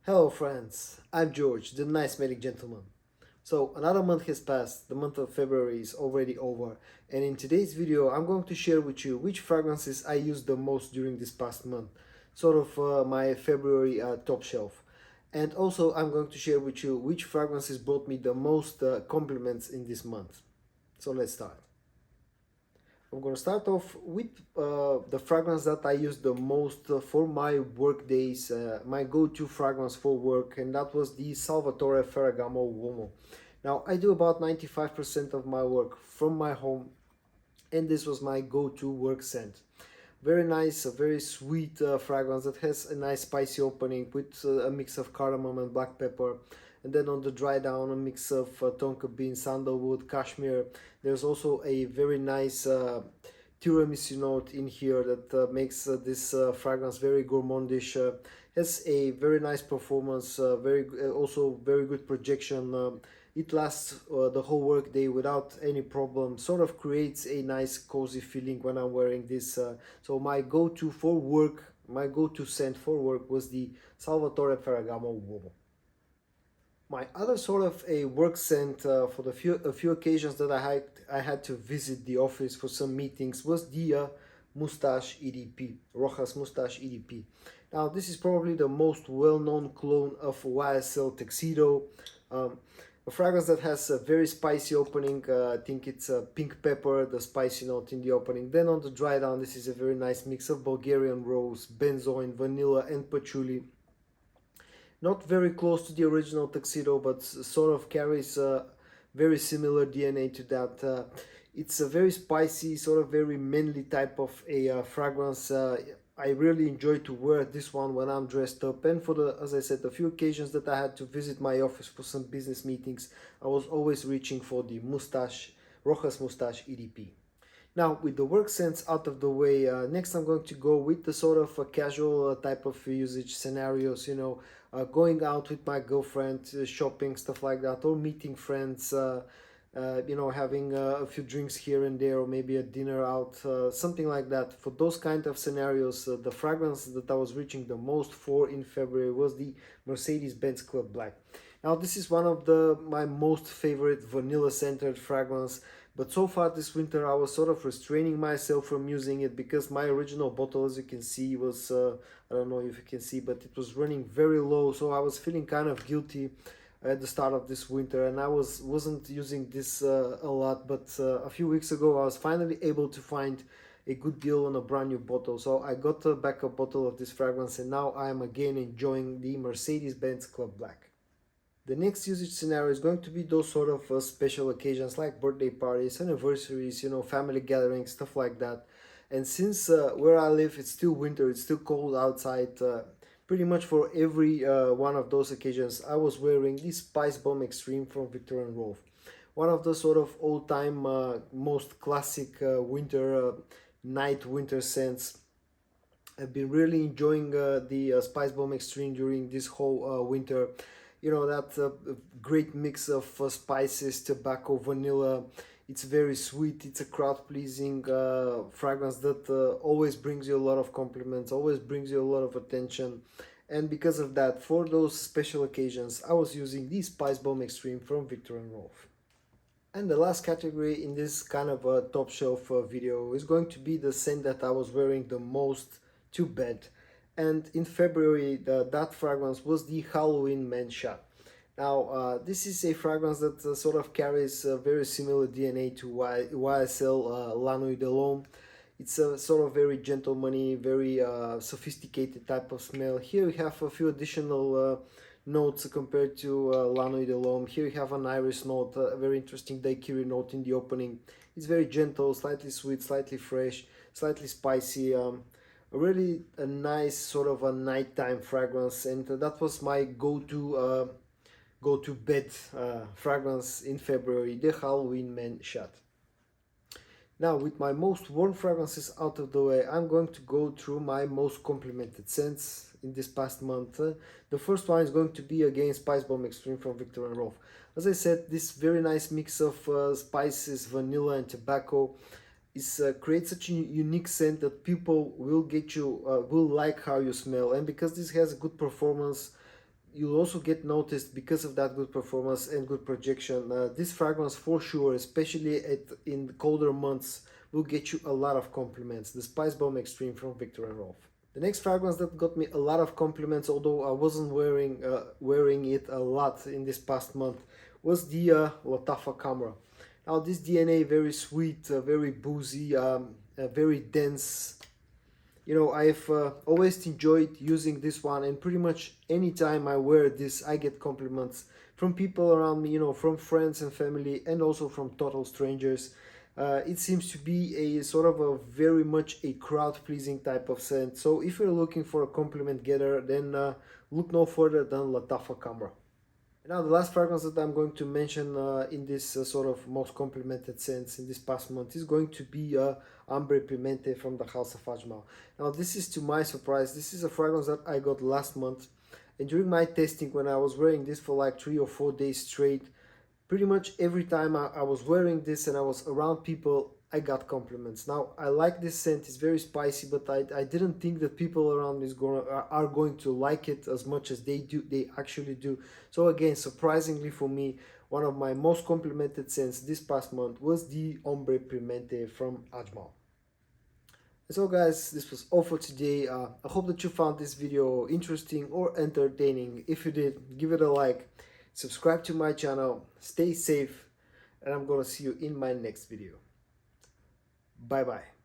Hello friends, I'm George, the nice smelling gentleman. So another month has passed, the month of February is already over, and in today's video I'm going to share with you which fragrances I used the most during this past month, sort of my February top shelf. And also I'm going to share with you which fragrances brought me the most compliments in this month. So let's start. I'm gonna start off with the fragrance that I use the most for my work days, my go-to fragrance for work, and that was the Salvatore Ferragamo Uomo. Now, I do about 95% of my work from my home, and this was my go-to work scent. Very nice, a very sweet fragrance that has a nice spicy opening with a mix of cardamom and black pepper. And then on the dry down, a mix of tonka bean, sandalwood, cashmere. There's also a very nice tiramisu note in here that makes this fragrance very gourmandish. Has a very nice performance, also very good projection. It lasts the whole work day without any problem. Sort of creates a nice cozy feeling when I'm wearing this. So my go-to for work, my go-to scent for work was the Salvatore Ferragamo Uomo. My other sort of a work scent for a few occasions that I had to visit the office for some meetings was the Moustache EDP, Rojas Moustache EDP. Now this is probably the most well-known clone of YSL Tuxedo. Um, a fragrance that has a very spicy opening. I think it's a pink pepper, the spicy note in the opening. Then on the dry down, this is a very nice mix of Bulgarian rose, benzoin, vanilla, and patchouli. Not very close to the original Tuxedo, but sort of carries a very similar DNA to that. It's a very spicy, sort of very manly type of a fragrance. I really enjoy to wear this one when I'm dressed up, and for the, as I said, a few occasions that I had to visit my office for some business meetings, I was always reaching for the Moustache, Rojas Moustache EDP. Now, with the work sense out of the way, next I'm going to go with the sort of casual type of usage scenarios, going out with my girlfriend, shopping, stuff like that, or meeting friends, having a few drinks here and there, or maybe a dinner out, something like that. For those kind of scenarios, the fragrance that I was reaching the most for in February was the Mercedes-Benz Club Black. Now, this is one of my most favorite vanilla-centered fragrance, but so far this winter I was sort of restraining myself from using it because my original bottle, as you can see, was I don't know if you can see, but it was running very low, so I was feeling kind of guilty at the start of this winter, and I wasn't using this a lot. But a few weeks ago I was finally able to find a good deal on a brand new bottle, so I got a backup bottle of this fragrance, and now I am again enjoying the Mercedes-Benz Club Black. The next usage scenario is going to be those sort of special occasions like birthday parties, anniversaries, family gatherings, stuff like that. And since where I live, it's still winter, it's still cold outside, pretty much for every one of those occasions, I was wearing the Spice Bomb Extreme from Viktor and Rolf. One of the sort of all-time most classic night winter scents. I've been really enjoying the Spice Bomb Extreme during this whole winter. That great mix of spices, tobacco, vanilla. It's very sweet. It's a crowd pleasing fragrance that always brings you a lot of compliments, always brings you a lot of attention. And because of that, for those special occasions, I was using the Spice Bomb Extreme from Viktor and Rolf. And the last category in this kind of a top shelf video is going to be the scent that I was wearing the most to bed. And in February, that fragrance was the Halloween Man Shot. Now, this is a fragrance that sort of carries a very similar DNA to YSL La Nuit de l'Homme. It's a sort of very gentlemanly, very sophisticated type of smell. Here we have a few additional notes compared to La Nuit de l'Homme. Here we have an iris note, a very interesting daiquiri note in the opening. It's very gentle, slightly sweet, slightly fresh, slightly spicy. Really a nice sort of a nighttime fragrance, and that was my go to bed fragrance in February, the Halloween Man Shot. Now, with my most worn fragrances out of the way, I'm going to go through my most complimented scents in this past month. The first one is going to be again Spice Bomb Extreme from Viktor and Rolf. As I said, this very nice mix of spices, vanilla and tobacco creates such a unique scent that people will like how you smell. And because this has a good performance, you'll also get noticed because of that good performance and good projection. This fragrance for sure, especially in the colder months, will get you a lot of compliments. The Spice Bomb Extreme from Viktor and Rolf. The next fragrance that got me a lot of compliments, although I wasn't wearing it a lot in this past month, was the Lattafa Camera. Now this DNA, very sweet, very boozy, very dense. You know, I've always enjoyed using this one, and pretty much anytime I wear this, I get compliments from people around me, you know, from friends and family, and also from total strangers. It seems to be a sort of a very much a crowd-pleasing type of scent. So if you're looking for a compliment getter, then look no further than Lattafa Camera. Now the last fragrance that I'm going to mention in this sort of most complimented scents in this past month is going to be Ambre Pimente from the House of Ajmal. Now this is, to my surprise, this is a fragrance that I got last month, and during my testing, when I was wearing this for like 3 or 4 days straight, pretty much every time I was wearing this and I was around people, I got compliments. Now I like this scent, it's very spicy, but I didn't think that people around me are going to like it as much as they actually do. So again, surprisingly for me, one of my most complimented scents this past month was the Ombre Pimente from Ajmal. So guys, this was all for today. I hope that you found this video interesting or entertaining. If you did, give it a like, subscribe to my channel, stay safe, and I'm gonna see you in my next video. Bye bye.